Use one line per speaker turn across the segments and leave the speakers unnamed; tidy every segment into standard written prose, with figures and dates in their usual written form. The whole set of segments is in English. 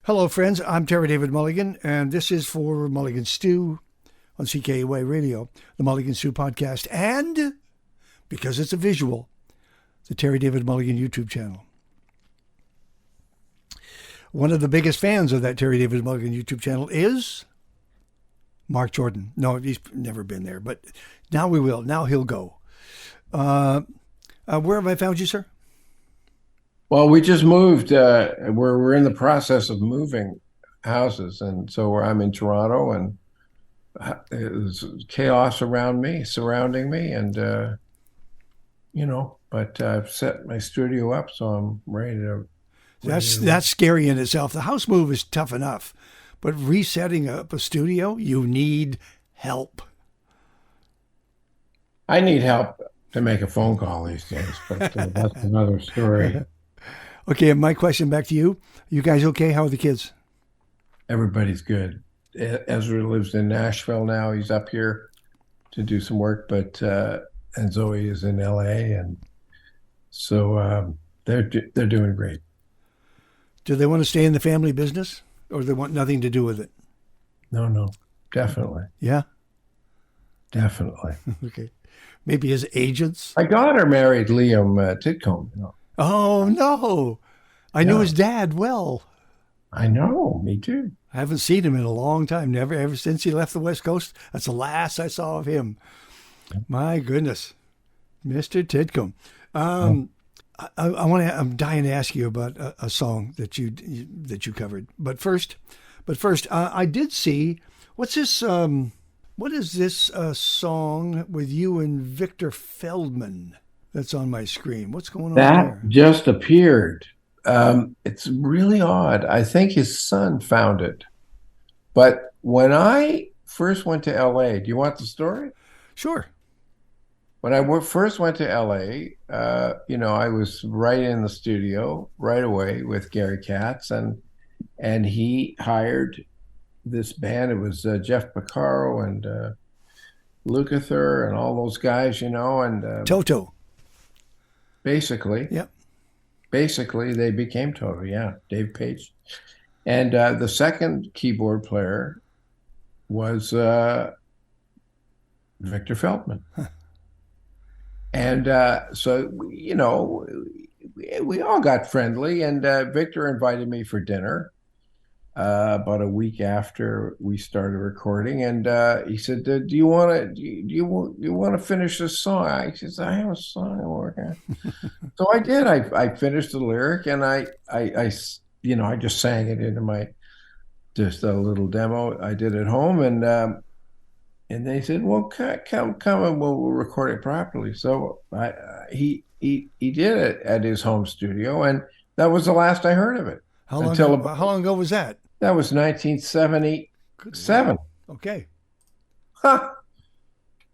Hello, friends. I'm Terry David Mulligan, and this is for Mulligan Stew on CKUA Radio, the Mulligan Stew podcast, and because it's a visual, the Terry David Mulligan YouTube channel. One of the biggest fans of that Terry David Mulligan YouTube channel is Marc Jordan. No, he's never been there, but now we will. Now he'll go. Where have I found you, sir?
Well, we just moved. We're in the process of moving houses, and so I'm in Toronto, and there's chaos surrounding me, and But I've set my studio up, so I'm ready to.
That's scary in itself. The house move is tough enough, but resetting up a studio, you need help.
I need help to make a phone call these days, but that's another story.
Okay, and my question back to you. You guys okay? How are the kids?
Everybody's good. Ezra lives in Nashville now. He's up here to do some work, but and Zoe is in LA, and so they're doing great.
Do they want to stay in the family business, or they want nothing to do with it?
No, definitely.
Yeah?
Definitely.
Okay. Maybe as agents?
My daughter married Liam Titcomb,
Oh, no. I knew his dad well.
I know, me too.
I haven't seen him in a long time. Ever since he left the West Coast. That's the last I saw of him. My goodness. Mr. Titcomb. I'm dying to ask you about a song that you covered. But first, I did see, what is this song with you and Victor Feldman that's on my screen? What's going on there?
That just appeared. It's really odd. I think his son found it. But when I first went to LA, do you want the story?
Sure.
When I first went to LA, I was right in the studio right away with Gary Katz, and he hired this band. It was Jeff Beccaro and Lukather and all those guys, and
Toto.
Basically,
yep.
Basically, they became Toto. Yeah, Dave Page, and the second keyboard player was Victor Feldman.
Huh.
And so, we all got friendly, and Victor invited me for dinner about a week after we started recording, and he said, "Do you want to finish this song?" I said, "I have a song I'm working on." So I did. I finished the lyric, and I just sang it into just a little demo I did at home, and they said, "Well, come and we'll record it properly." So he did it at his home studio, and that was the last I heard of it.
How long ago was that?
That was 1977.
Wow. Okay.
Huh.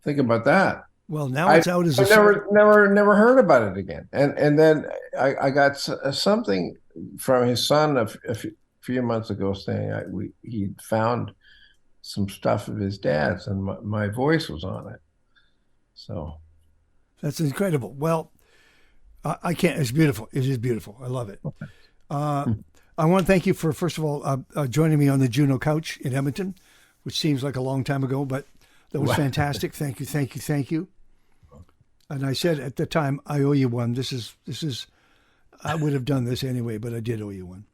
Think about that.
Well, now it's out as
I never heard about it again. And then I got something from his son a few months ago saying he'd found some stuff of his dad's, and my voice was on it. So
that's incredible. Well, I can't. It's beautiful. It is beautiful. I love it. Okay. I want to thank you for, first of all, joining me on the Juno Couch in Edmonton, which seems like a long time ago, but that was fantastic. Thank you. And I said at the time, I owe you one. This is. I would have done this anyway, but I did owe you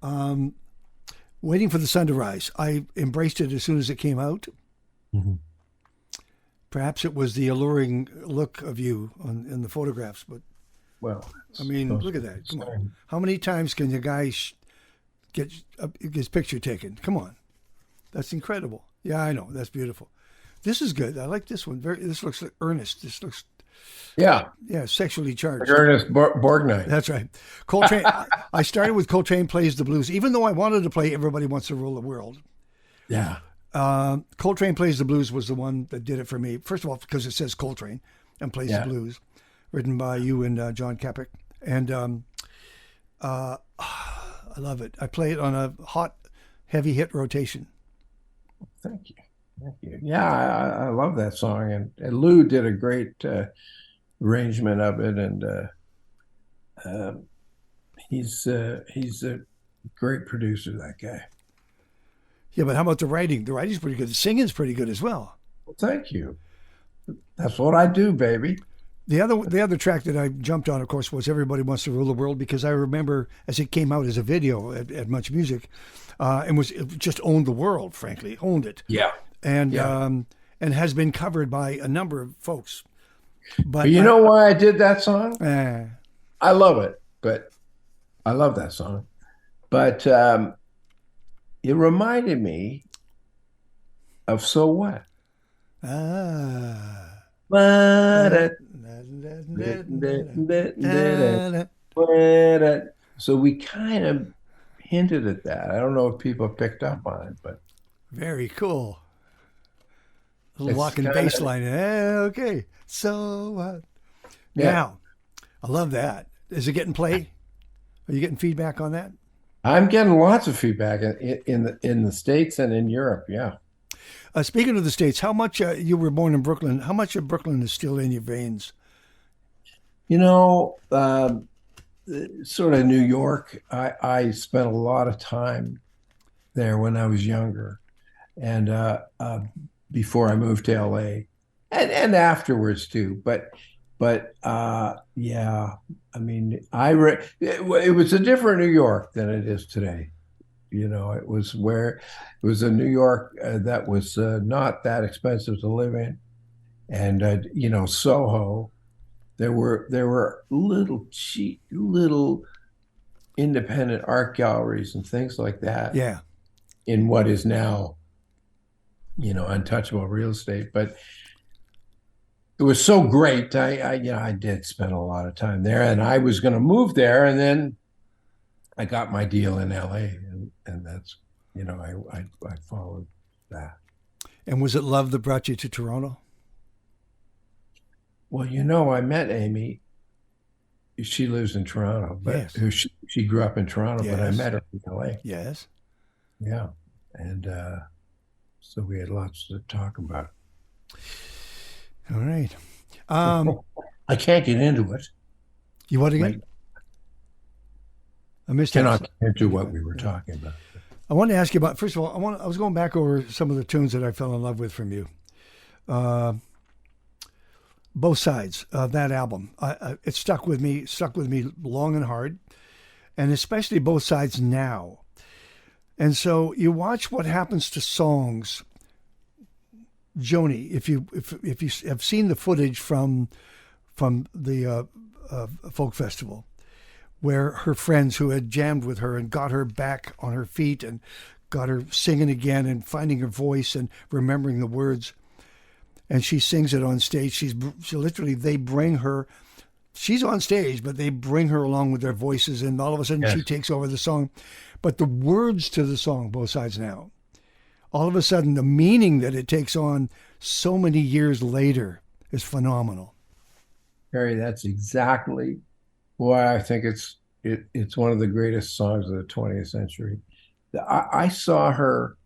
one. Waiting for the Sun to Rise. I embraced it as soon as it came out.
Mm-hmm.
Perhaps it was the alluring look of you in the photographs, but I mean, look at that. Come on. How many times can your guy get his picture taken? Come on. That's incredible. Yeah, I know. That's beautiful. This is good. I like this one. This looks like earnest. This looks sexually charged.
Like Ernest Borgnine.
That's right. Coltrane. I started with Coltrane Plays the Blues, even though I wanted to play Everybody Wants to Rule the World.
Yeah.
Coltrane Plays the Blues was the one that did it for me. First of all, because it says Coltrane and Plays the Blues, written by you and John Kapik. And I love it. I play it on a hot, heavy hit rotation.
Thank you. Yeah, I love that song. And Lou did a great arrangement of it. And he's Great producer, that guy.
Yeah, but how about the writing? The writing's pretty good. The singing's pretty good as well.
Well, thank you. That's what I do, baby.
The other track that I jumped on, of course, was "Everybody Wants to Rule the World," because I remember as it came out as a video at Much Music, and it just owned the world. Frankly, owned it.
Yeah.
And
Yeah.
and has been covered by a number of folks.
But you know why I did that song?
Uh,
I love it, but I love that song. But it reminded me of So What?
ah.
So we kind of hinted at that. I don't know if people picked up on it, but
Very cool. A little
it's
walking
kind
bass
of,
line. Okay. So
yeah.
now, I love that. Is it getting play? Are you getting feedback on that?
I'm getting lots of feedback in the States and in Europe. Yeah.
Speaking of the States, how much you were born in Brooklyn? How much of Brooklyn is still in your veins?
You know, sort of New York. I spent a lot of time there when I was younger, and before I moved to LA, and afterwards too. But yeah, I mean, it was a different New York than it is today. It was a New York that was not that expensive to live in, and Soho. There were little cheap, little independent art galleries and things like that
Yeah.
in what is now, untouchable real estate. But it was so great. I did spend a lot of time there, and I was going to move there, and then I got my deal in LA, and that's, I followed that.
And was it love that brought you to Toronto?
Well, I met Amy. She lives in Toronto, but
Yes.
she grew up in Toronto, but I
Yes.
met her in LA.
Yes.
Yeah. And so we had lots to talk about.
All right. Um,
I can't get into it.
you what
Like,
again? I missed
cannot
that.
get into what we were talking about.
I wanted to ask you about. First of all, I was going back over some of the tunes that I fell in love with from you. Uh, both sides of that album. It stuck with me. Stuck with me long and hard, and especially both sides now. And so you watch what happens to songs. Joni, if you have seen the footage from the folk festival, where her friends who had jammed with her and got her back on her feet and got her singing again and finding her voice and remembering the words, and she sings it on stage. She literally, they bring her. She's on stage, but they bring her along with their voices, and all of a sudden
Yes.
she takes over the song. But the words to the song, both sides now, all of a sudden the meaning that it takes on so many years later is phenomenal.
Harry, that's exactly why I think it's one of the greatest songs of the 20th century. I saw her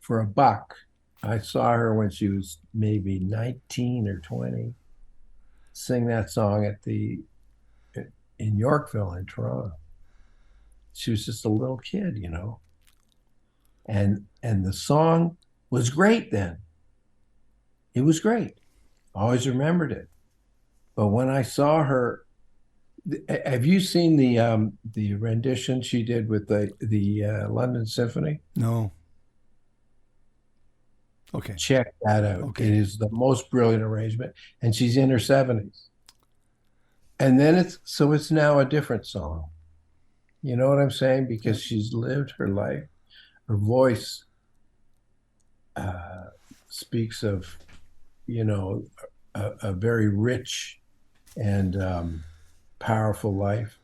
for a buck. I saw her when she was maybe 19 or 20 sing that song in Yorkville in Toronto. She was just a little kid, and the song was great then. It was great. I always remembered it. But when I saw her, have you seen the rendition she did with the London Symphony?
No. Okay.
Check that out.
Okay.
It is the most brilliant arrangement, and she's in her 70s. And then it's now a different song. You know what I'm saying? Because she's lived her life. Her voice speaks of, a very rich and powerful life,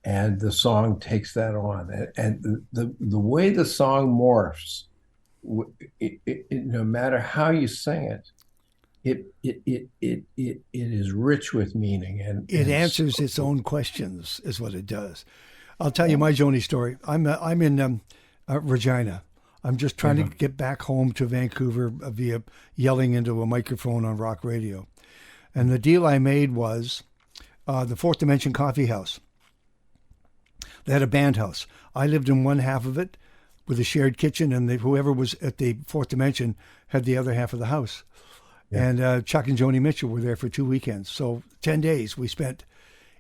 and the song takes that on. And the way the song morphs, no matter how you sing it is rich with meaning, and
It answers its own questions, is what it does. I'll tell you my Joni story. I'm in Regina. I'm just trying to get back home to Vancouver via yelling into a microphone on rock radio. And the deal I made was the Fourth Dimension Coffee House. They had a band house. I lived in one half of it with a shared kitchen, and whoever was at the fourth dimension had the other half of the house. Yeah. And Chuck and Joni Mitchell were there for 2 weekends. So 10 days we spent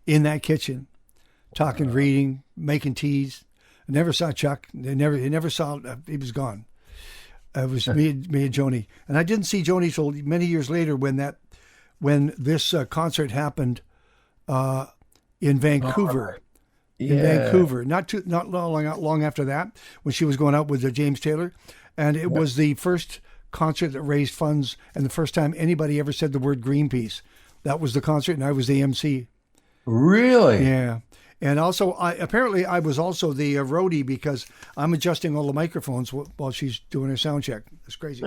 in that kitchen, talking, reading, making teas. I never saw Chuck. He never saw. He was gone. It was me and Joni, and I didn't see Joni till many years later when this concert happened in Vancouver. In Vancouver, not long after that, when she was going out with James Taylor, and it was the first concert that raised funds, and the first time anybody ever said the word Greenpeace. That was the concert, and I was the MC.
Really?
Yeah. And also, I was also the roadie because I'm adjusting all the microphones while she's doing her sound check. It's crazy.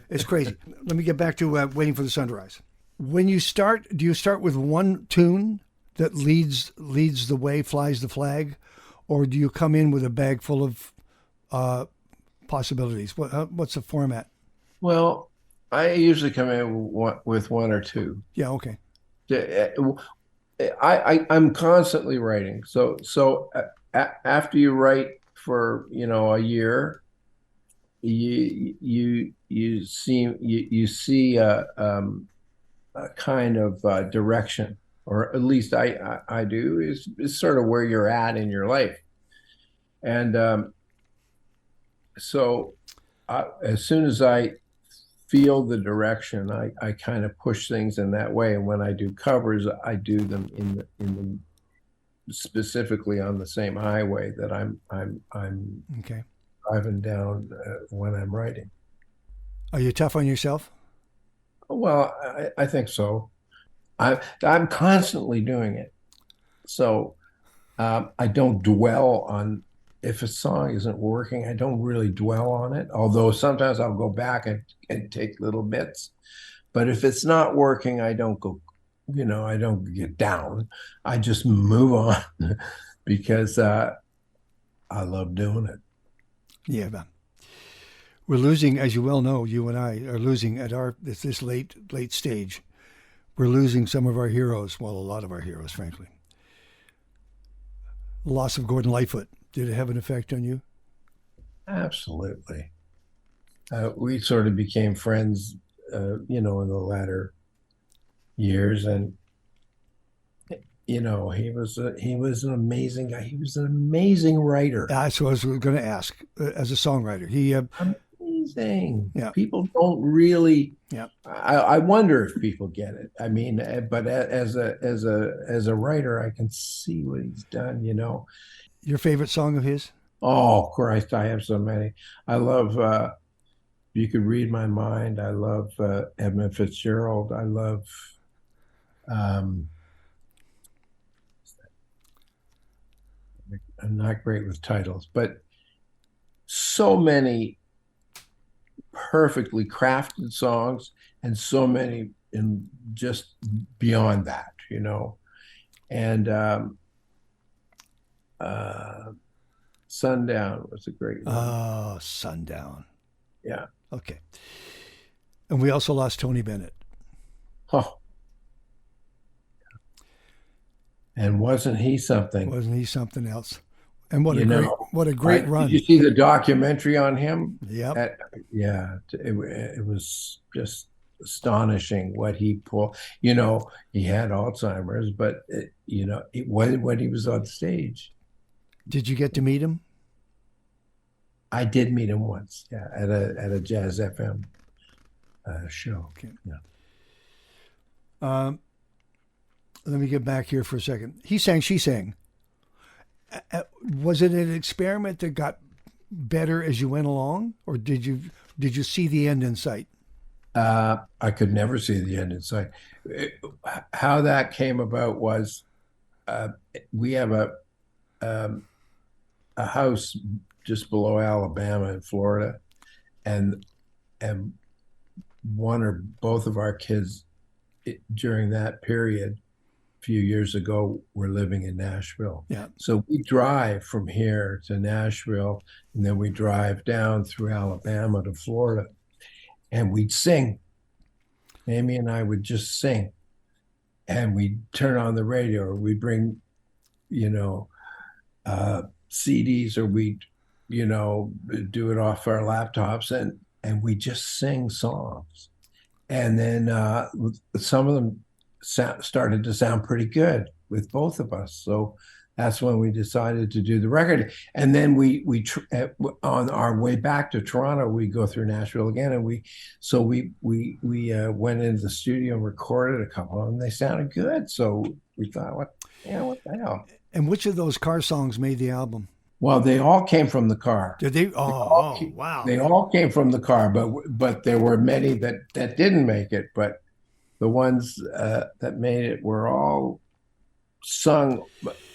It's crazy. Let me get back to Waiting for the Sun to Rise. When you start, do you start with one tune that leads the way, flies the flag, or do you come in with a bag full of possibilities? What's the format?
Well, I usually come in with one or two.
Yeah, okay.
I'm constantly writing. So after you write for a year, you see a kind of direction, or at least I do. Is sort of where you're at in your life, and so as soon as I feel the direction, I kind of push things in that way. And when I do covers, I do them in the specifically on the same highway that I'm
okay.
driving down when I'm writing.
Are you tough on yourself?
Well, I think so. I'm constantly doing it, so I don't dwell on. If a song isn't working, I don't really dwell on it, although sometimes I'll go back and take little bits. But if it's not working, I don't go, I don't get down. I just move on because I love doing it.
Yeah, man. We're losing, as you well know, you and I are losing at this late stage. We're losing some of our heroes, well, a lot of our heroes, frankly. The loss of Gordon Lightfoot. Did it have an effect on you?
Absolutely. We sort of became friends, in the latter years, and he was an amazing guy. He was an amazing writer.
That's what I was going to ask. As a songwriter, he
amazing.
Yeah.
People don't really.
Yeah.
I wonder if people get it. I mean, but as a writer, I can see what he's done.
Your favorite song of his?
Oh, Christ, I have so many. I love You Could Read My Mind. I love Edmund Fitzgerald. I love I'm not great with titles, but so many perfectly crafted songs, and so many in just beyond that, and Sundown was a great one.
Oh, Sundown.
Yeah.
Okay. And we also lost Tony Bennett.
Oh. And wasn't he something?
Wasn't he something else? And what a great run.
Did you see the documentary on him?
Yep.
Yeah. It was just astonishing what he pulled. He had Alzheimer's, but it was when he was on stage.
Did you get to meet him?
I did meet him once, yeah, at a Jazz FM show.
Okay.
Yeah.
Let me get back here for a second. He sang, she sang. Was it an experiment that got better as you went along, or did you see the end in sight?
I could never see the end in sight. How that came about was we have a house just below Alabama in Florida, and one or both of our kids during that period a few years ago were living in Nashville.
Yeah.
So we drive from here to Nashville, and then we drive down through Alabama to Florida, and we'd sing. Amy and I would just sing, and we'd turn on the radio, or we'd bring, CDs, or we'd, do it off our laptops, and we just sing songs. And then some of them started to sound pretty good with both of us. So that's when we decided to do the record. And then on our way back to Toronto, we go through Nashville again, and we went into the studio and recorded a couple of them. They sounded good, so we thought, what the hell?
And which of those car songs made the album?
Well, they all came from the car.
Did they? Wow!
They all came from the car, but there were many that didn't make it. But the ones that made it were all sung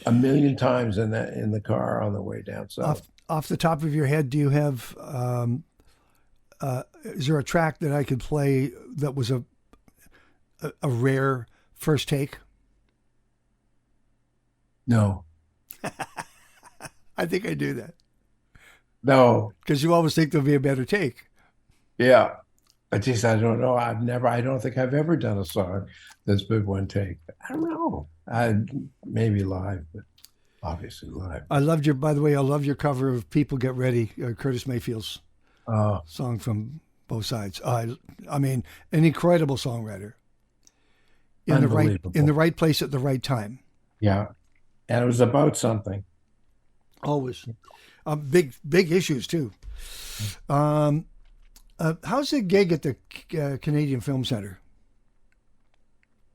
a million times in the car on the way down. So,
off the top of your head, do you have? Is there a track that I could play that was a rare first take?
No.
I think I do that.
No.
Because you always think there'll be a better take.
Yeah. Geez, I don't know. I don't think I've ever done a song that's been one take. I don't know. Maybe live, but obviously live.
By the way, I love your cover of People Get Ready, Curtis Mayfield's song from both sides. I mean, an incredible songwriter. In the right place at the right time.
Yeah. And it was about something.
Always. Big issues too. How's the gig at the Canadian Film Center?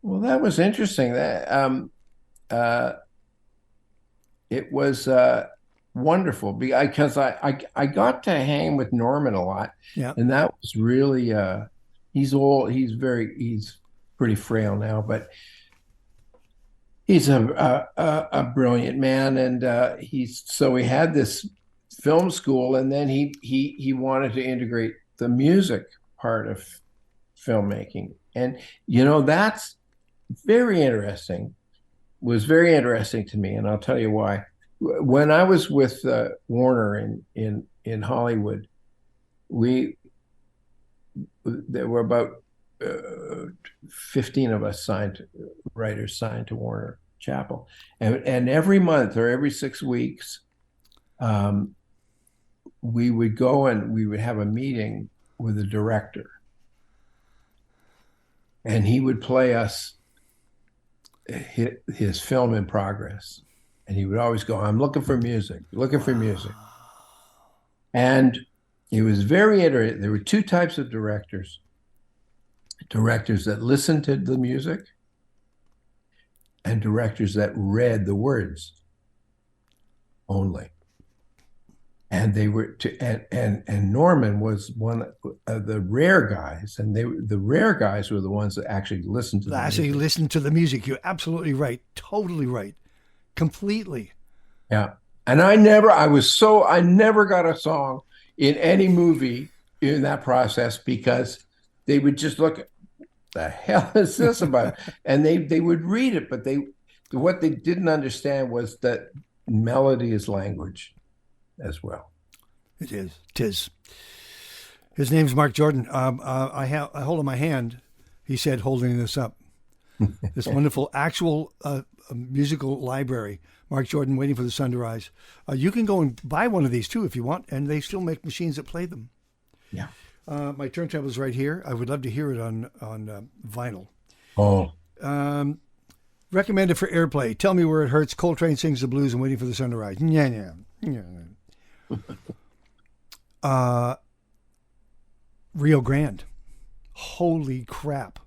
Well, that was interesting. That it was wonderful because I got to hang with Norman a lot.
Yeah.
And that was really he's old. He's pretty frail now, but he's a brilliant man, and so he had this film school, and then he wanted to integrate the music part of filmmaking, and that's very interesting. Was very interesting to me, and I'll tell you why. When I was with Warner in Hollywood, there were about 15 of us writers signed to Warner Chappell, and every month or every 6 weeks, we would go and we would have a meeting with the director, and he would play us his film in progress, and he would always go, "I'm looking for music, looking for music," and it was very interesting. There were two types of directors that listened to the music, and directors that read the words only. And they were and Norman was one of the rare guys, and the rare guys were the ones that actually listened to the music.
Listened to the music. You're absolutely right. Totally right. Completely.
Yeah. And I never got a song in any movie in that process, because they would just look at, the hell is this about? And they would read it, but what they didn't understand was that melody is language as well.
It is. 'Tis. His name's Marc Jordan. I hold in my hand, he said, holding this up, this wonderful actual musical library. Marc Jordan, Waiting for the Sun to Rise. You can go and buy one of these too if you want, and they still make machines that play them.
Yeah.
My turntable's right here. I would love to hear it on vinyl.
Oh.
Recommended for airplay. Tell Me Where It Hurts. Coltrane Sings the Blues and Waiting for the Sun to Rise. Yeah. Rio Grande. Holy crap.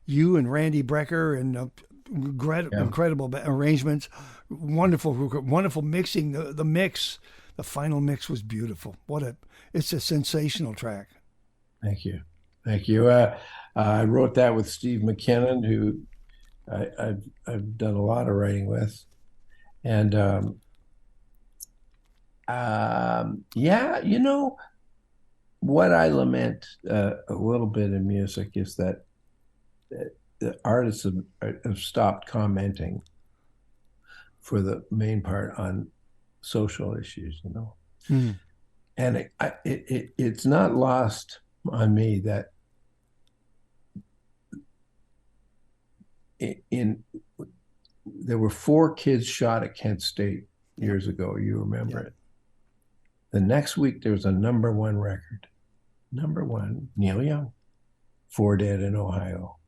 You and Randy Brecker and incredible arrangements. Wonderful mixing. The mix, the final mix was beautiful. It's a sensational track.
Thank you. I wrote that with Steve McKinnon, who I've done a lot of writing with, and what I lament a little bit in music is that the artists have stopped commenting for the main part on social issues, and it's not lost on me that there were 4 kids shot at Kent State years ago. You remember
Yeah.
it. The next week, there was a #1 record. #1, Neil Young, "Four Dead in Ohio."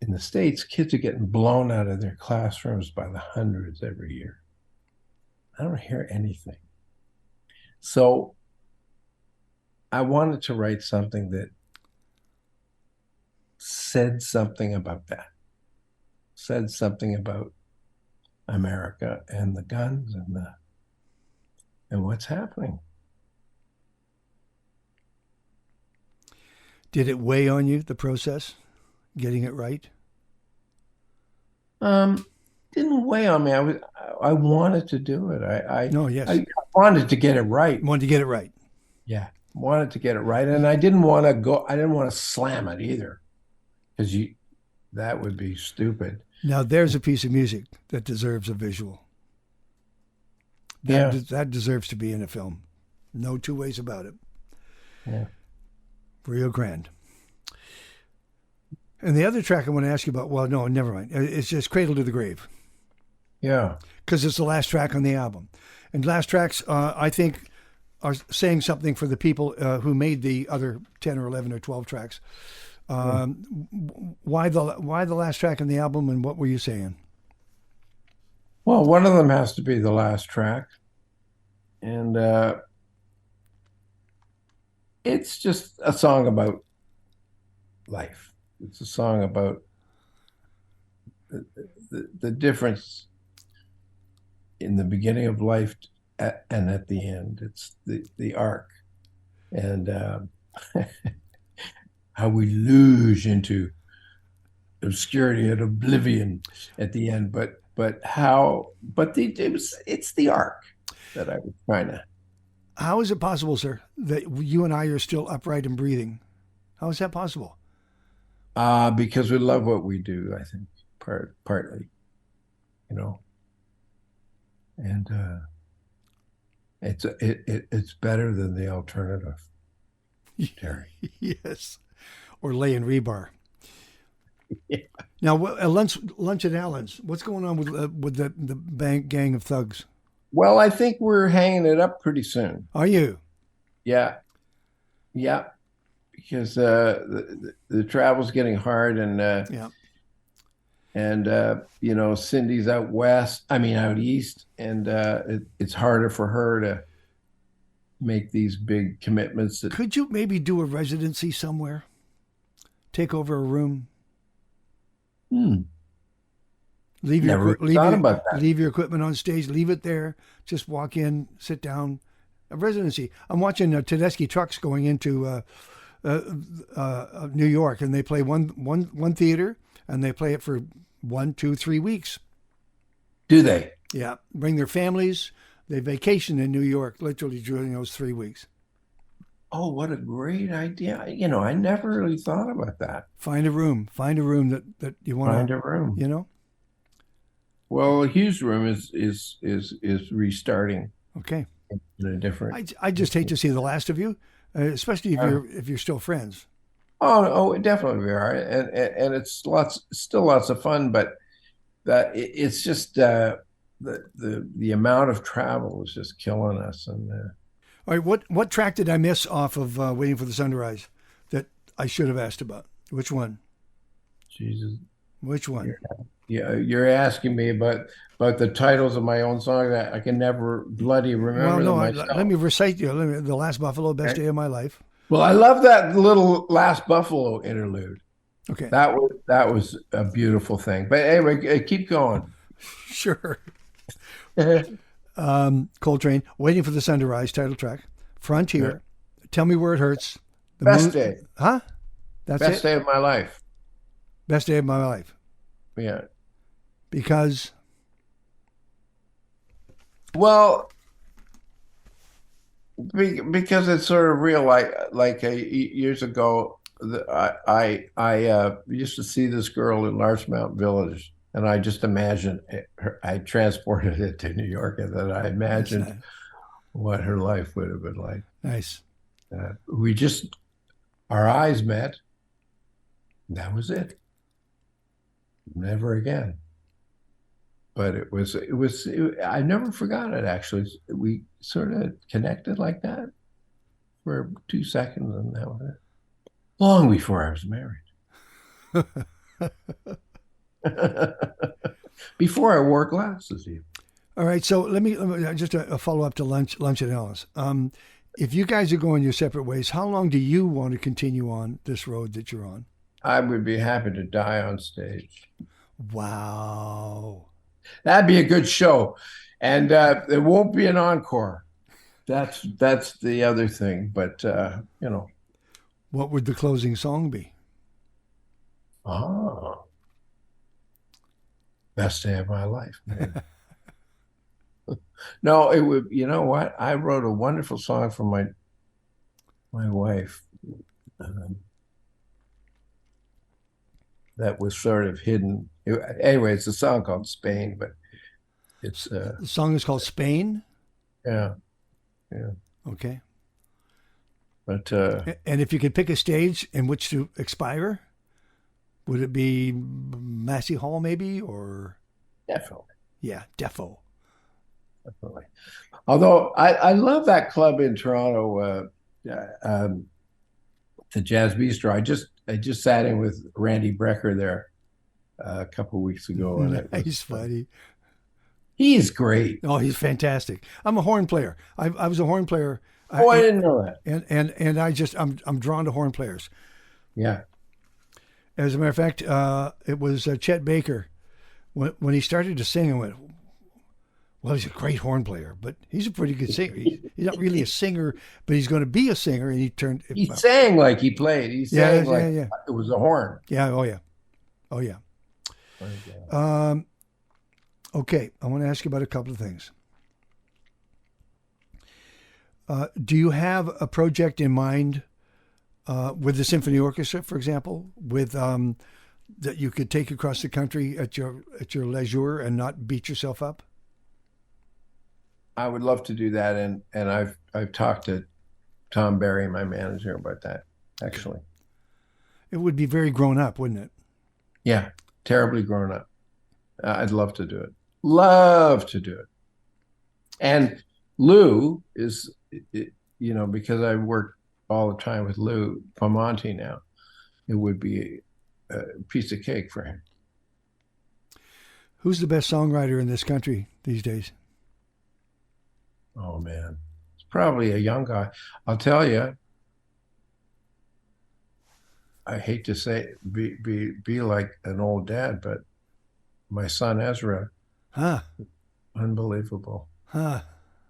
In the States, kids are getting blown out of their classrooms by the hundreds every year. I don't hear anything. So I wanted to write something that said something about that, said something about America and the guns and what's happening.
Did it weigh on you, the process, getting it right?
Didn't weigh on me. I wanted to do it.
No, yes.
I wanted to get it right.
Wanted to get it right.
Yeah, wanted to get it right, and I didn't want to slam it either, because that would be stupid.
Now there's a piece of music that deserves a visual. That deserves to be in a film. No two ways about it.
Yeah.
Real Grande. And the other track I want to ask you about, well, no, never mind. It's just Cradle to the Grave.
Yeah.
Because it's the last track on the album. And last tracks, I think, are saying something for the people who made the other 10 or 11 or 12 tracks. Why the last track on the album, and what were you saying?
Well, one of them has to be the last track. And it's just a song about life. It's a song about the difference in the beginning of life and at the end. It's the arc, and how we luge into obscurity and oblivion at the end. It's the arc that I was trying to.
How is it possible, sir, that you and I are still upright and breathing? How is that possible?
Because we love what we do, I think, partly, and it's better than the alternative, Terry.
Yes, or laying rebar.
Yeah.
Now, lunch at Allen's. What's going on with the gang of thugs?
Well, I think we're hanging it up pretty soon.
Are you?
Yeah, yeah. Because the travel's getting hard, and
Yeah.
and Cindy's out east, and it's harder for her to make these big commitments.
Could you maybe do a residency somewhere? Take over a room? Leave your equipment on stage. Leave it there. Just walk in, sit down. A residency. I'm watching Tedeschi Trucks going into New York, and they play one theater, and they play it for 1, 2, 3 weeks.
Do they?
Yeah, bring their families. They vacation in New York, literally during those 3 weeks.
Oh, what a great idea! I never really thought about that.
Find a room that you want.
Find a room. Well, Hugh's room is restarting.
Okay.
In a different.
I just hate to see the last of you, especially if you're still friends.
Oh, definitely we are, and it's still lots of fun, but it's just the amount of travel is just killing us. And
all right, what track did I miss off of Waiting for the Sun to Rise that I should have asked about? Which one?
Jesus,
which one?
You're asking me about the titles of my own song that I can never bloody remember. Well, no,
let me recite you. The Last Buffalo, Best Day of My Life.
Well, I love that little Last Buffalo interlude.
Okay,
that was a beautiful thing. But anyway, keep going.
Sure. Coltrane, Waiting for the Sun to Rise, title track. Frontier, Tell Me Where It Hurts.
Best Day.
Huh? That's
Best Day of My Life.
Best Day of My Life.
Yeah.
Because?
Well, because it's sort of real. Like years ago, I used to see this girl in Larchmont Village, and I just imagined I transported it to New York, and then I imagined what her life would have been like.
Nice.
Our eyes met. That was it. Never again. but I never forgot it, actually. We sort of connected like that for 2 seconds, and that was it. Long before I was married. Before I wore glasses, even.
All right, so let me just a follow up to lunch and Ellis. If you guys are going your separate ways, how long do you want to continue on this road that you're on?
I would be happy to die on stage.
Wow.
That'd be a good show. And there won't be an encore. That's the other thing. But,
What would the closing song be?
Best day of my life, man. No, it would, you know what? I wrote a wonderful song for my wife that was sort of hidden. Anyway, it's a song called Spain, but it's
The song is called Spain.
yeah.
Okay.
But
And if you could pick a stage in which to expire, would it be Massey Hall maybe, or
definitely.
yeah, Defo?
Definitely. Although I love that club in Toronto, the Jazz Bistro. I just sat in with Randy Brecker there a couple of weeks ago, and
He's funny.
He's great.
Oh, he's fantastic. I'm a horn player. I was a horn player.
Oh, I didn't know that.
And I'm drawn to horn players.
Yeah.
As a matter of fact, it was Chet Baker. When he started to sing, I went, well, he's a great horn player, but he's a pretty good singer. He's not really a singer, but he's going to be a singer. And
He sang like he played. He sang like it was a horn.
Yeah. Oh, yeah. Oh, yeah. Okay. I want to ask you about a couple of things. Do you have a project in mind with the symphony orchestra, for example, with that you could take across the country at your leisure and not beat yourself up?
I would love to do that, and I've talked to Tom Barry, my manager, about that. Actually,
it would be very grown up, wouldn't it?
Yeah, terribly grown up. I'd love to do it. Love to do it. And Lou is, because I work all the time with Lou Pomonti now, it would be a piece of cake for him.
Who's the best songwriter in this country these days?
Oh, man. It's probably a young guy. I'll tell you, I hate to say be like an old dad, but my son Ezra, unbelievable.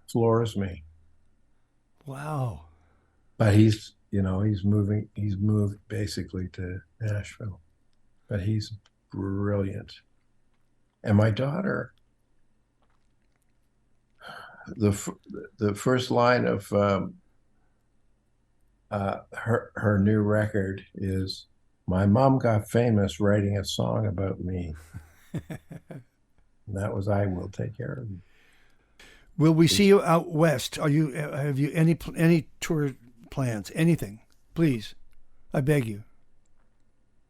Floors me.
Wow.
But he's moved basically to Nashville. But he's brilliant. And my daughter, the first line of her new record is, "My mom got famous writing a song about me." And that was "I Will Take Care of You."
Will we see you out west? Have you any tour plans? Anything? Please, I beg you.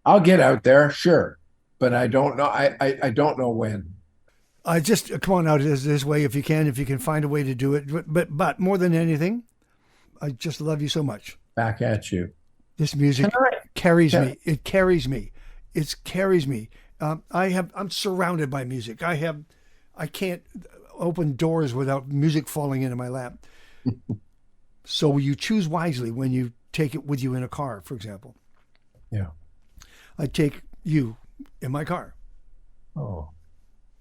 I'll get out there, sure, but I don't know. I don't know when.
I just come on out this way if you can find a way to do it. But more than anything, I just love you so much.
Back at you.
This music carries me. It carries me. It carries me. I'm surrounded by music. I can't open doors without music falling into my lap. So you choose wisely when you take it with you in a car, for example.
Yeah.
I take you in my car.
Oh,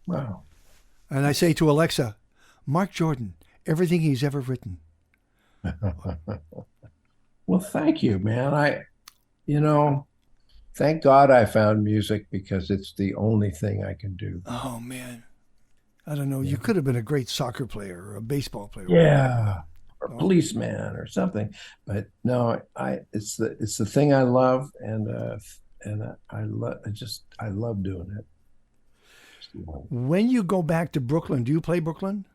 wow.
And I say to Alexa, Marc Jordan, everything he's ever written.
Well, thank you, man. Thank God I found music, because it's the only thing I can do.
Oh, man. I don't know. Yeah. You could have been a great soccer player or a baseball player.
Yeah. Or a policeman or something. But no, it's the thing I love, and I love doing it.
When you go back to Brooklyn, do you play Brooklyn?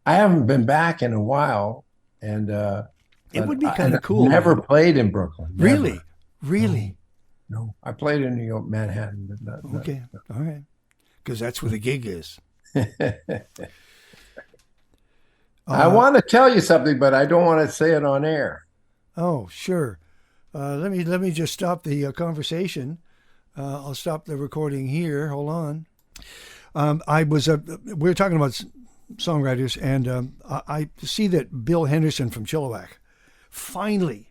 I haven't been back in a while, and
it would be kind of cool.
Never played in Brooklyn.
Really?
No. I played in New York, Manhattan, but not.
Okay, all right. because that's where the gig is.
I want to tell you something, but I don't want to say it on air.
Oh, sure. Let me just stop the conversation. I'll stop the recording here. Hold on. We were talking about songwriters, and I see that Bill Henderson from Chilliwack finally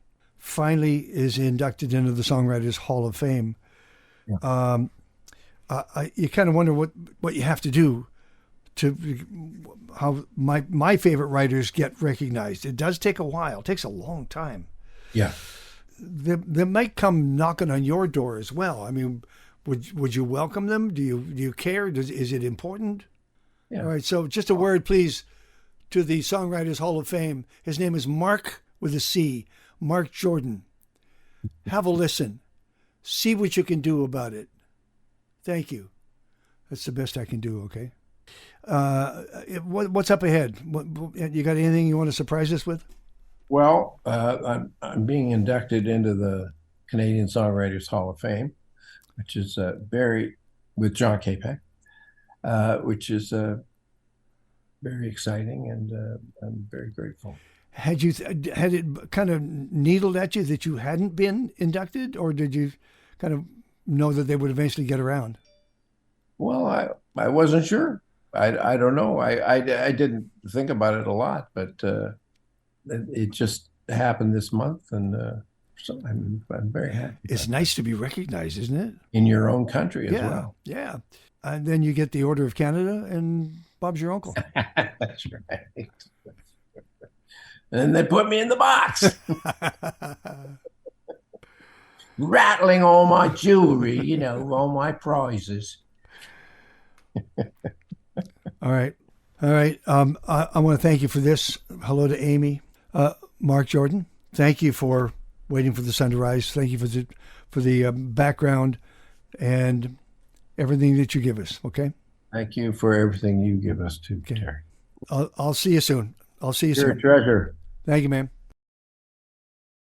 is inducted into the Songwriters Hall of Fame. Yeah. You kind of wonder what you have to do to how my favorite writers get recognized. It does take a while. It takes a long time.
Yeah.
They might come knocking on your door as well. I mean, would you welcome them? Do you care? Is it important? Yeah. All right. So just a word, please, to the Songwriters Hall of Fame. His name is Marc with a C, Marc Jordan. Have a listen. See what you can do about it. Thank you. That's the best I can do. Okay. What's up ahead? You got anything you want to surprise us with?
Well, I'm being inducted into the Canadian Songwriters Hall of Fame, which is with John Capek, which is very exciting, and I'm very grateful.
Had it kind of needled at you that you hadn't been inducted, or did you kind of know that they would eventually get around?
Well, I wasn't sure. I don't know. I didn't think about it a lot, but it just happened this month, and so I'm very happy.
It's nice to be recognized, isn't it?
In your own country as well.
Yeah. And then you get the Order of Canada, and Bob's your uncle.
That's right. And they put me in the box. Rattling all my jewelry, all my prizes.
All right. I want to thank you for this. Hello to Amy. Marc Jordan, thank you for waiting for the sun to rise. Thank you for the background and everything that you give us. Okay.
Thank you for everything you give us too, Terry.
I'll see you soon.
You're a treasure.
Thank you, man.